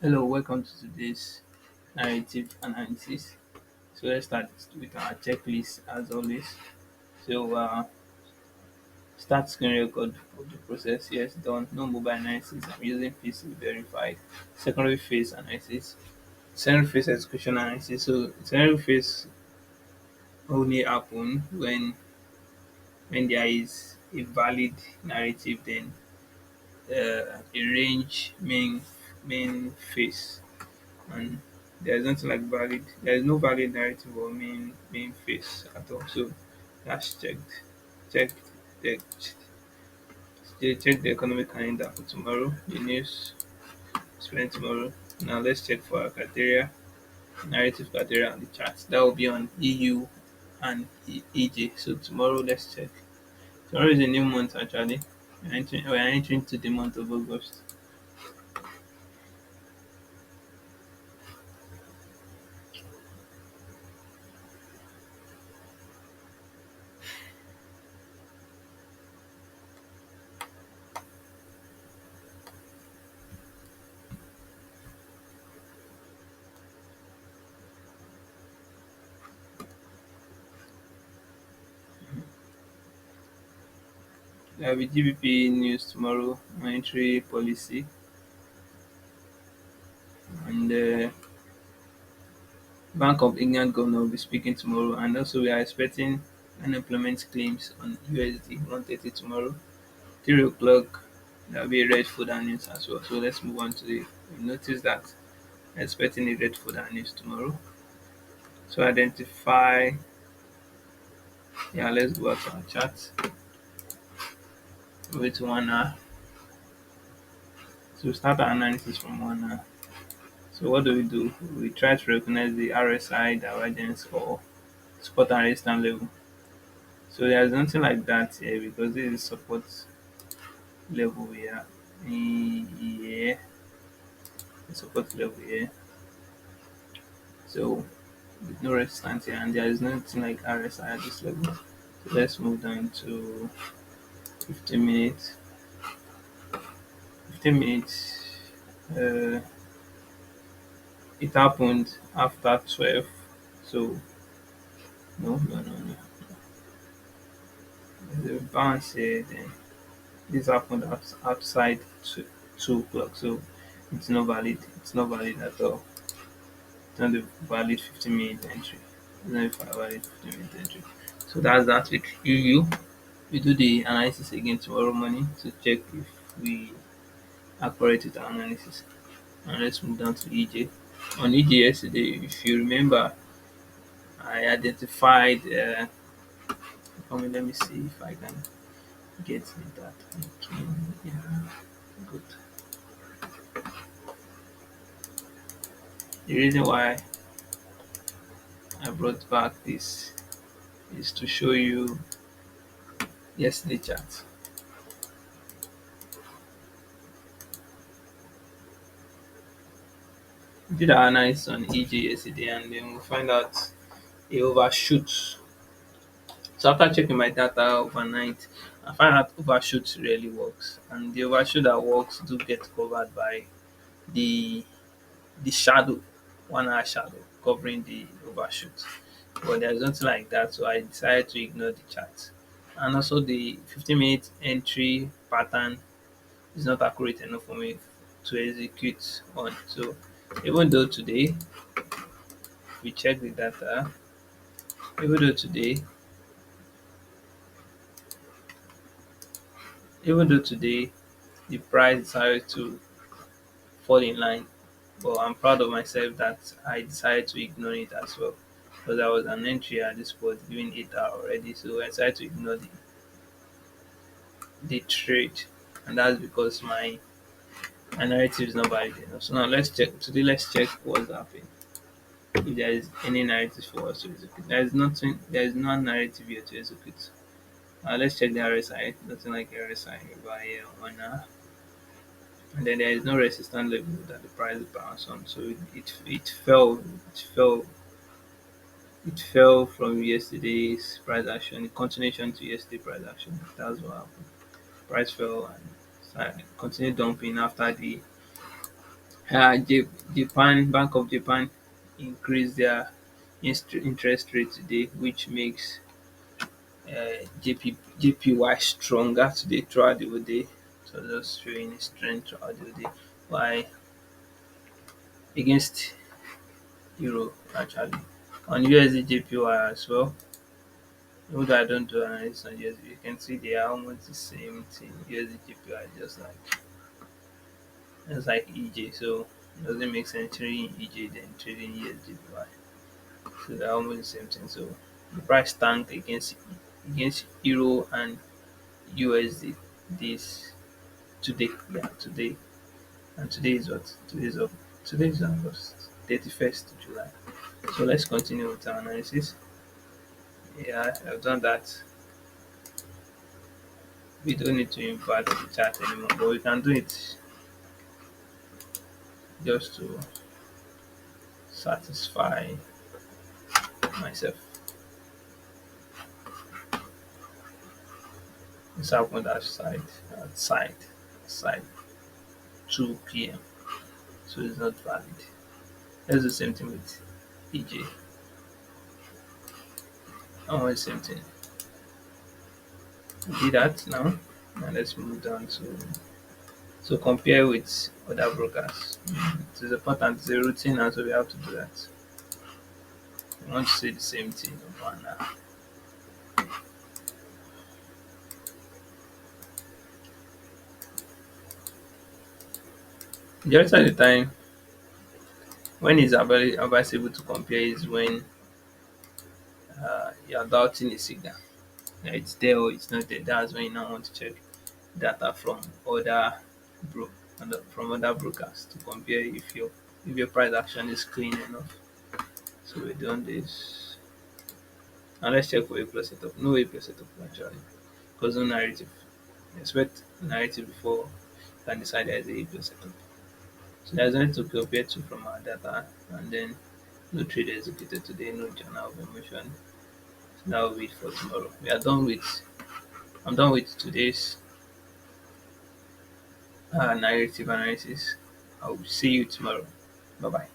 Hello, welcome to today's narrative analysis. So let's start with our checklist as always. So start screen record of the process. Yes, done. No mobile analysis. I'm using PC verified. Secondary phase analysis. Secondary phase execution analysis. So secondary phase only happen when there is a valid narrative, then a range main phase, and there's nothing like valid. There is no valid narrative or main face at all. So that's checked. Checked. Checked. Check the economic calendar for tomorrow. The news spent tomorrow. Now let's check for our criteria, narrative criteria on the chart. That will be on EU and EJ. So tomorrow let's check. Tomorrow is a new month actually. We are entering to the month of August. There will be GBP news tomorrow, monetary policy, and Bank of England governor will be speaking tomorrow, and also we are expecting unemployment claims on USD 130 tomorrow. 3 o'clock there will be a red folder news as well. So let's move on to the. We notice that we're expecting a red folder news tomorrow. So identify. Yeah, let's go out to our chat. Wait 1 hour. So we start our analysis from 1 hour. So what do? We try to recognize the RSI divergence or support and resistance level. So there's nothing like that here because this is support level here. Here, the support level here. So with no resistance here, and there is nothing like RSI at this level. So let's move down to 15 minutes. 15 minutes. It happened after 12. So no. There's a bounce here. Then this happened outside 2 o'clock. So it's not valid. It's not valid at all. It's not a valid 15-minute entry. It's not a valid 15-minute entry. So that's that with EU. We do the analysis again tomorrow morning to check if we are correct with our analysis. And let's move down to EJ. On EJ yesterday, if you remember, I identified. Let me see if I can get that. Okay, yeah, good. The reason why I brought back this is to show you yesterday chart. We did our analysis on EJ yesterday, and then we find out it overshoots. So after checking my data overnight, I find out overshoot really works, and the overshoot that works do get covered by the shadow, 1 hour shadow covering the overshoot. But there's nothing like that, so I decided to ignore the chart. And also the 15-minute entry pattern is not accurate enough for me to execute on. So even though today we check the data, even though today even though today the price decided to fall in line, but I'm proud of myself that I decided to ignore it as well, because I was an entry at this spot giving 8 hour already, so I decided to ignore the trade, and that's because my narrative is not valid enough. So now let's check today. Let's check what's happening. If there is any narrative for us to execute, there is nothing. There is no narrative here to execute. Let's check the RSI. Nothing like RSI by 1 hour. And then there is no resistance level that the price bounced on. So it fell. It fell from yesterday's price action. In continuation to yesterday's price action. That's what happened. Price fell and continued dumping after the Japan Bank of Japan increased their interest rate today, which makes JPY stronger today throughout the whole day. So just showing its strength throughout the whole day. Why against euro actually. On USD JPY as well. Even though I don't do analysis on USD, you can see they are almost the same thing. USD JPY just like EJ. So it doesn't make sense trading EJ then trading USD JPY. So they're almost the same thing. So the price tanked against euro and USD this today. Yeah, today. And today is what? Today is August 31st July. So let's continue with our analysis. Yeah, I've done that. We don't need to invert the chart anymore, but we can do it just to satisfy myself. This happened outside 2 p.m. So it's not valid. Let's do the same thing with EJ. Almost the same thing. We did that now. And let's move down to compare with other brokers. It is important. It's a routine, and so we have to do that. We want to say the same thing over and over. The rest of the time, when it's advisable to compare is when you're doubting a signal. Yeah, it's there or it's not there. That's when you now want to check data bro from other brokers to compare if your price action is clean enough. So we're doing this. Now let's check for A plus setup. No A plus setup actually, because no narrative. Expect narrative before you can decide there is a plus setup. So there's only to compare two from our data, and then no trade executed today, no journal of emotion. So now we'll wait for tomorrow. I'm done with today's narrative analysis. I'll see you tomorrow. Bye bye.